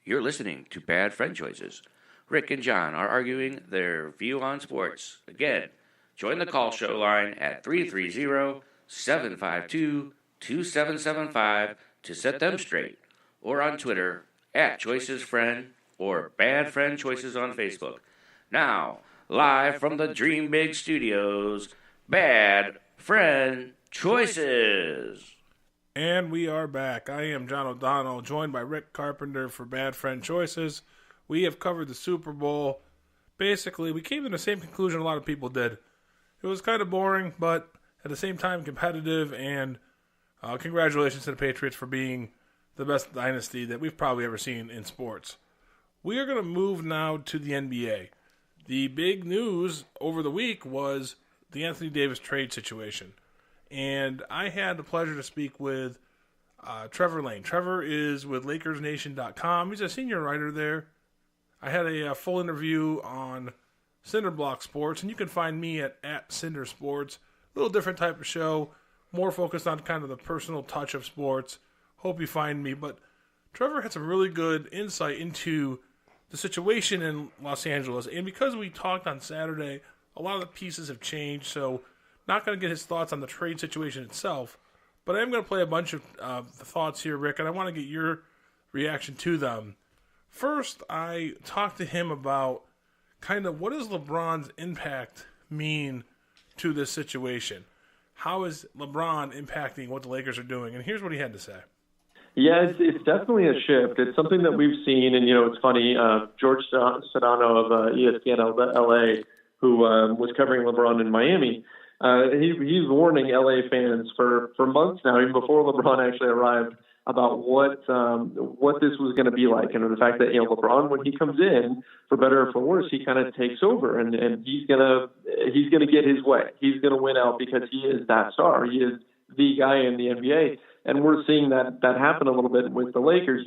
You're listening to Bad Friend Choices. Rick and John are arguing their view on sports. Again, join the call show line at 330-752-2775 to set them straight, or on Twitter at ChoicesFriend or Bad Friend Choices on Facebook. Now, live from the Dream Big Studios, Bad Friend Choices. And we are back. I am John O'Donnell, joined by Rick Carpenter for Bad Friend Choices. We have covered the Super Bowl. Basically, we came to the same conclusion a lot of people did. It was kind of boring, but at the same time competitive, and congratulations to the Patriots for being the best dynasty that we've probably ever seen in sports. We are going to move now to the NBA. The big news over the week was the Anothny Davis trade situation. And I had the pleasure to speak with Trevor Lane. Trevor is with LakersNation.com. He's a senior writer there. I had a full interview on Cinderblock Sports, and you can find me at Cinder Sports. A little different type of show, more focused on kind of the personal touch of sports. Hope you find me. But Trevor had some really good insight into the situation in Los Angeles. And because we talked on Saturday, a lot of the pieces have changed, so not going to get his thoughts on the trade situation itself, but I am going to play a bunch of the thoughts here, Rick, and I want to get your reaction to them. First, I talked to him about kind of what does LeBron's impact mean to this situation? How is LeBron impacting what the Lakers are doing? And here's what he had to say. Yeah, it's definitely a shift. It's something that we've seen, and, it's funny, George Sedano of ESPN LA, who was covering LeBron in Miami, he's warning LA fans for months now, even before LeBron actually arrived, about what this was going to be like, and the fact that LeBron, when he comes in, for better or for worse, he kind of takes over, and he's gonna get his way. He's gonna win out because he is that star. He is the guy in the NBA, and we're seeing that happen a little bit with the Lakers.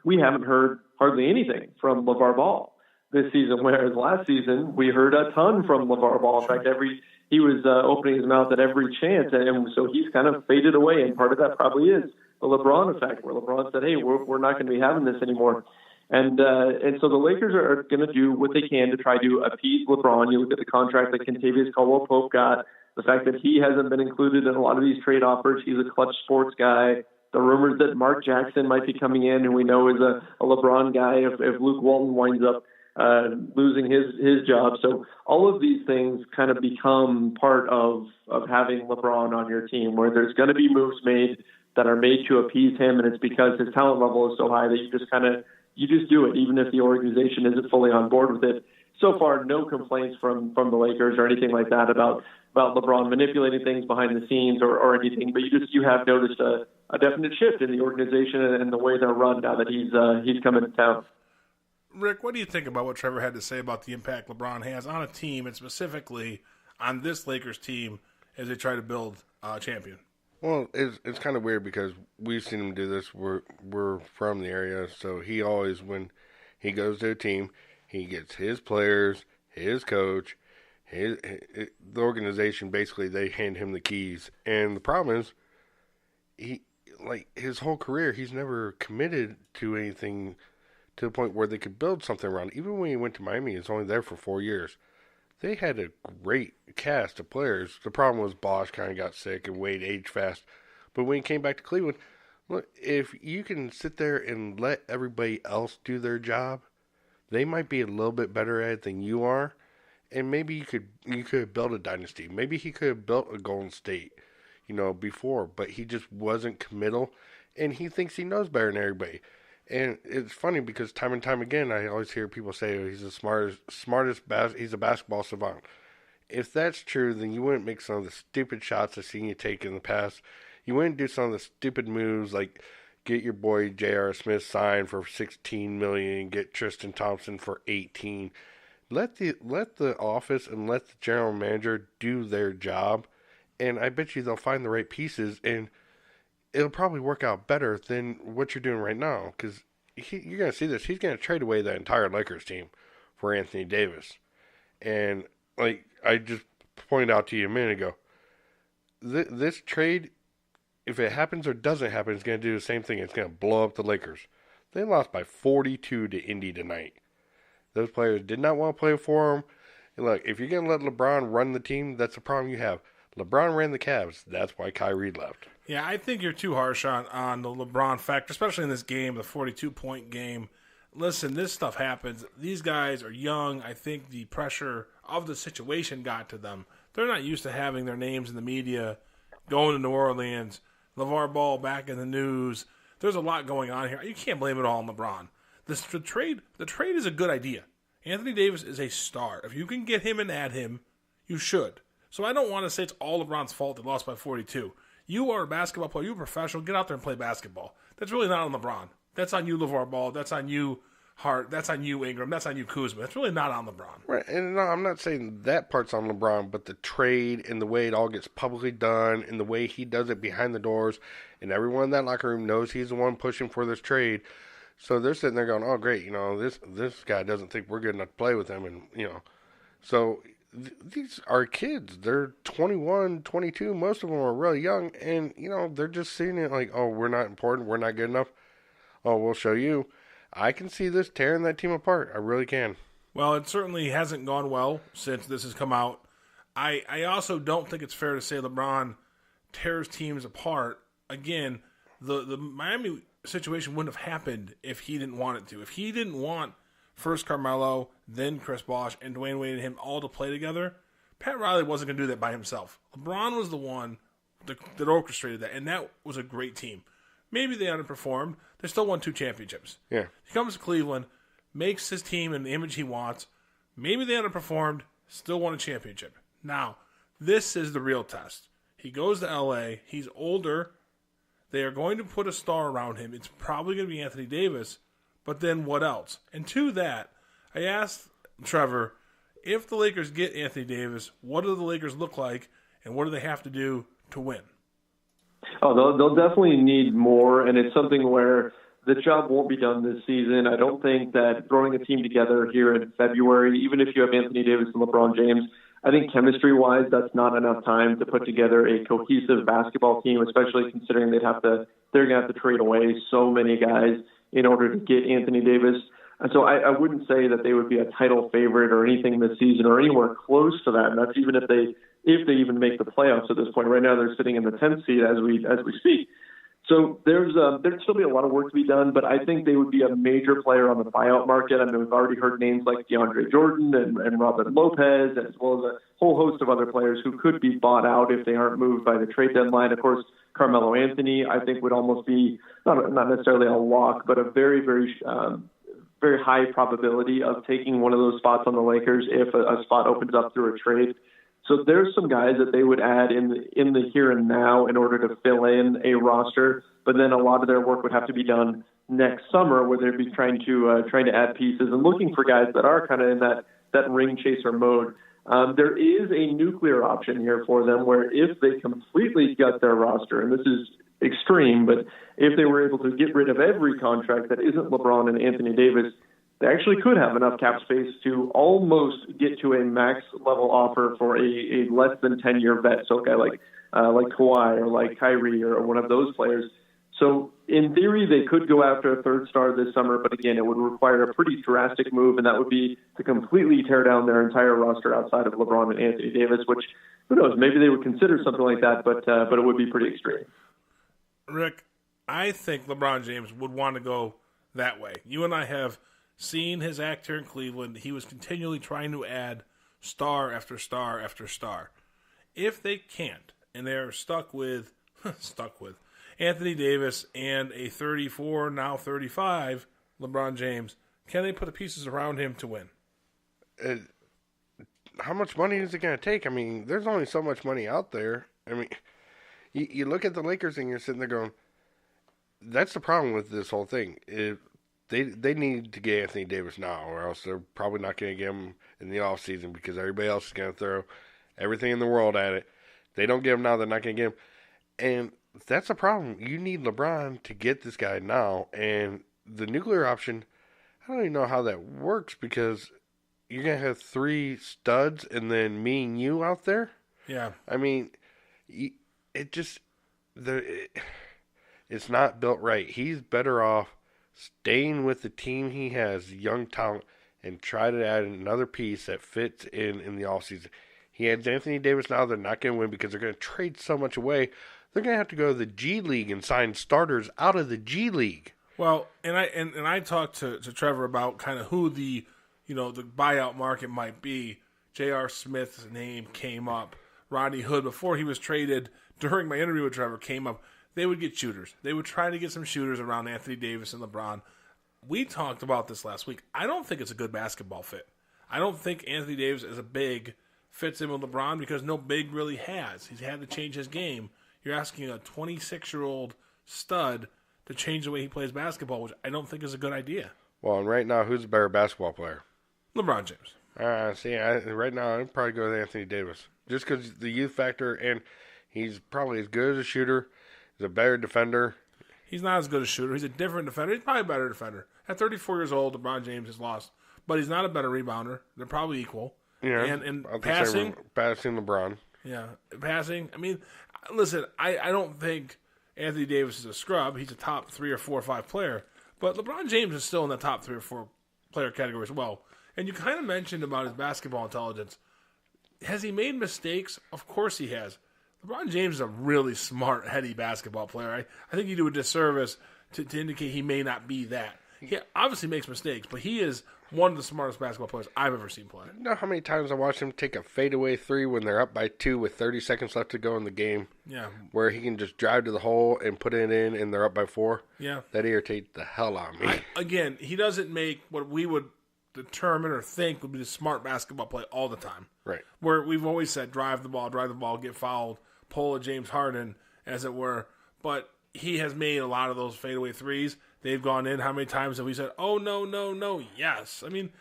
We haven't heard hardly anything from LeVar Ball this season, whereas last season we heard a ton from LeVar Ball. In fact, he was opening his mouth at every chance, and so he's kind of faded away. And part of that probably is the LeBron effect, where LeBron said, "Hey, we're not going to be having this anymore." And so the Lakers are going to do what they can to try to appease LeBron. You look at the contract that Kentavious Caldwell-Pope got, the fact that he hasn't been included in a lot of these trade offers. He's a clutch sports guy. The rumors that Mark Jackson might be coming in, who we know is a LeBron guy, if Luke Walton winds up losing his job. So all of these things kind of become part of having LeBron on your team, where there's going to be moves made that are made to appease him, and it's because his talent level is so high that you just do it, even if the organization isn't fully on board with it. So far, no complaints from the Lakers or anything like that about LeBron manipulating things behind the scenes or anything, but you have noticed a definite shift in the organization and the way they're run now that he's coming to town. Rick, what do you think about what Trevor had to say about the impact LeBron has on a team, and specifically on this Lakers team as they try to build a champion? Well, it's kind of weird because we've seen him do this. We're from the area, so he always, when he goes to a team, he gets his players, his coach, the organization. Basically, they hand him the keys, and the problem is, his whole career, he's never committed to anything to the point where they could build something around. Even when he went to Miami, he was only there for 4 years. They had a great cast of players. The problem was Bosh kind of got sick and Wade aged fast. But when he came back to Cleveland, look, if you can sit there and let everybody else do their job, they might be a little bit better at it than you are. And maybe you could build a dynasty. Maybe he could have built a Golden State, before. But he just wasn't committal. And he thinks he knows better than everybody. And it's funny because time and time again, I always hear people say he's the smartest he's a basketball savant. If that's true, then you wouldn't make some of the stupid shots I've seen you take in the past. You wouldn't do some of the stupid moves like get your boy J.R. Smith signed for $16 million, get Tristan Thompson for $18. Let the office and let the general manager do their job, and I bet you they'll find the right pieces, and it'll probably work out better than what you're doing right now, because you're going to see this. He's going to trade away the entire Lakers team for Anothny Davis. And like I just pointed out to you a minute ago, this trade, if it happens or doesn't happen, it's going to do the same thing. It's going to blow up the Lakers. They lost by 42 to Indy tonight. Those players did not want to play for him. And look, if you're going to let LeBron run the team, that's the problem you have. LeBron ran the Cavs. That's why Kyrie left. Yeah, I think you're too harsh on the LeBron factor, especially in this game, the 42-point game. Listen, this stuff happens. These guys are young. I think the pressure of the situation got to them. They're not used to having their names in the media, going to New Orleans, LeVar Ball back in the news. There's a lot going on here. You can't blame it all on LeBron. The trade is a good idea. Anthony Davis is a star. If you can get him and add him, you should. So I don't want to say it's all LeBron's fault they lost by 42. You are a basketball player. You're a professional. Get out there and play basketball. That's really not on LeBron. That's on you, LeVar Ball. That's on you, Hart. That's on you, Ingram. That's on you, Kuzma. That's really not on LeBron. Right, and no, I'm not saying that part's on LeBron, but the trade and the way it all gets publicly done and the way he does it behind the doors, and everyone in that locker room knows he's the one pushing for this trade. So they're sitting there going, "Oh, great, this guy doesn't think we're good enough to play with him," and so these are kids. They're 21, 22. Most of them are really young, and they're just seeing it like, "Oh, we're not important. We're not good enough. Oh, we'll show you." I can see this tearing that team apart. I really can. Well, it certainly hasn't gone well since this has come out. I also don't think it's fair to say LeBron tears teams apart. Again, the Miami situation wouldn't have happened if he didn't want it to. If he didn't want first Carmelo, then Chris Bosh, and Dwayne Wade and him all to play together, Pat Riley wasn't going to do that by himself. LeBron was the one that orchestrated that, and that was a great team. Maybe they underperformed. They still won 2 championships. Yeah. He comes to Cleveland, makes his team in the image he wants. Maybe they underperformed, still won a championship. Now, this is the real test. He goes to L.A. He's older. They are going to put a star around him. It's probably going to be Anthony Davis, but then what else? And to that, I asked Trevor, if the Lakers get Anthony Davis, what do the Lakers look like, and what do they have to do to win? Oh, they'll definitely need more, and it's something where the job won't be done this season. I don't think that throwing a team together here in February, even if you have Anthony Davis and LeBron James, I think chemistry-wise, that's not enough time to put together a cohesive basketball team, especially considering they're going to have to trade away so many guys in order to get Anthony Davis. And so I wouldn't say that they would be a title favorite or anything this season or anywhere close to that. And that's even if they even make the playoffs at this point. Right now, they're sitting in the 10th seed as we speak. So there'd still be a lot of work to be done, but I think they would be a major player on the buyout market. I mean, we've already heard names like DeAndre Jordan and Robert Lopez, as well as a whole host of other players who could be bought out if they aren't moved by the trade deadline. Of course, Carmelo Anthony, I think, would almost be not necessarily a lock, but a very, very very high probability of taking one of those spots on the Lakers if a spot opens up through a trade. So there's some guys that they would add in the here and now in order to fill in a roster, but then a lot of their work would have to be done next summer, where they'd be trying to add pieces and looking for guys that are kind of in that ring chaser mode. There is a nuclear option here for them, where if they completely gut their roster, and this is extreme, but if they were able to get rid of every contract that isn't LeBron and Anthony Davis, they actually could have enough cap space to almost get to a max level offer for a less than 10-year vet. So a guy like Kawhi or like Kyrie or one of those players. So in theory, they could go after a third star this summer, but again, it would require a pretty drastic move, and that would be to completely tear down their entire roster outside of LeBron and Anthony Davis, which, who knows, maybe they would consider something like that, but it would be pretty extreme. Rick, I think LeBron James would want to go that way. You and I have seen his act here in Cleveland. He was continually trying to add star after star after star. If they can't, and they're stuck with Anthony Davis and a 34, now 35 LeBron James, can they put the pieces around him to win? How much money is it going to take? I mean, there's only so much money out there. I mean, you look at the Lakers and you're sitting there going, that's the problem with this whole thing. They need to get Anthony Davis now, or else they're probably not going to get him in the offseason because everybody else is going to throw everything in the world at it. They don't get him now, they're not going to get him. And that's a problem. You need LeBron to get this guy now. And the nuclear option, I don't even know how that works, because you're going to have 3 studs and then me and you out there? Yeah. I mean, it's not built right. He's better off staying with the team he has, young talent, and try to add another piece that fits in the offseason. He has Anothny Davis now. They're not going to win because they're going to trade so much away. They're going to have to go to the G League and sign starters out of the G League. Well, and I talked to Trevor about kind of who the buyout market might be. J.R. Smith's name came up. Rodney Hood, before he was traded, during my interview with Trevor, came up. They would get shooters. They would try to get some shooters around Anothny Davis and LeBron. We talked about this last week. I don't think it's a good basketball fit. I don't think Anothny Davis as a big fits in with LeBron because no big really has. He's had to change his game. You're asking a 26-year-old stud to change the way he plays basketball, which I don't think is a good idea. Well, and right now, who's a better basketball player? LeBron James. Right now, I'd probably go with Anothny Davis. Just because the youth factor, and he's probably as good as a shooter, he's a better defender. He's not as good a shooter. He's a different defender. He's probably a better defender. At 34 years old, LeBron James has lost. But he's not a better rebounder. They're probably equal. Yeah, and passing. Passing LeBron. Yeah, passing. I mean, listen, I don't think Anothny Davis is a scrub. He's a top 3 or 4 or 5 player. But LeBron James is still in the top 3 or 4 player category as well. And you kind of mentioned about his basketball intelligence. Has he made mistakes? Of course he has. LeBron James is a really smart, heady basketball player. I think you do a disservice to indicate he may not be that. He obviously makes mistakes, but he is one of the smartest basketball players I've ever seen play. You know how many times I watched him take a fadeaway 3 when they're up by 2 with 30 seconds left to go in the game? Yeah. Where he can just drive to the hole and put it in and they're up by 4? Yeah. That irritates the hell out of me. Again, he doesn't make what we would determine or think would be the smart basketball play all the time. Right. Where we've always said drive the ball, get fouled, pull a James Harden, as it were. But he has made a lot of those fadeaway 3s. They've gone in. How many times have we said, oh, no, yes? I mean,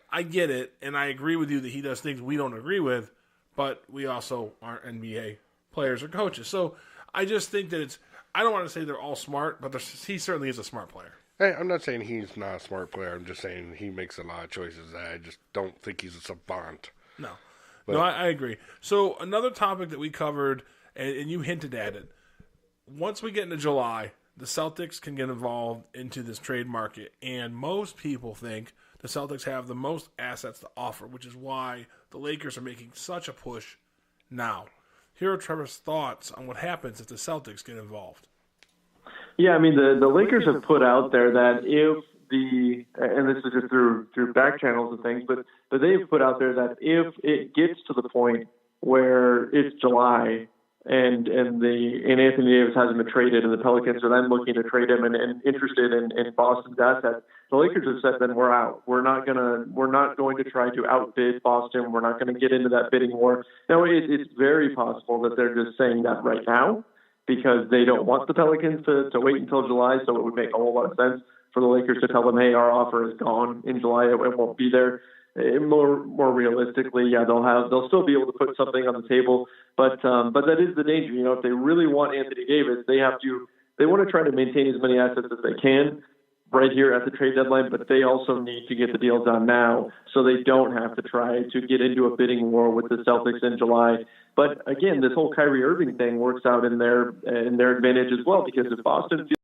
I get it, and I agree with you that he does things we don't agree with, but we also aren't NBA players or coaches. So I just think that I don't want to say they're all smart, but he certainly is a smart player. Hey, I'm not saying he's not a smart player. I'm just saying he makes a lot of choices that I just don't think he's a savant. No. But, I agree. So another topic that we covered, and you hinted at it, once we get into July, the Celtics can get involved into this trade market, and most people think the Celtics have the most assets to offer, which is why the Lakers are making such a push now. Here are Trevor's thoughts on what happens if the Celtics get involved. Yeah, I mean, the Lakers have put out there that if and this is just through back channels and things, but they've put out there that if it gets to the point where it's July and Anothny Davis hasn't been traded and the Pelicans are then looking to trade him and interested in Boston's assets, the Lakers have said then we're out. We're not going to try to outbid Boston. We're not going to get into that bidding war. Now it's very possible that they're just saying that right now because they don't want the Pelicans to wait until July, so it would make a whole lot of sense for the Lakers to tell them, hey, our offer is gone in July. It won't be there. More realistically, yeah, they'll still be able to put something on the table, but that is the danger. You know, if they really want Anothny Davis, they want to try to maintain as many assets as they can right here at the trade deadline, but they also need to get the deal done now so they don't have to try to get into a bidding war with the Celtics in July. But again, this whole Kyrie Irving thing works out in their advantage as well, because if Boston feels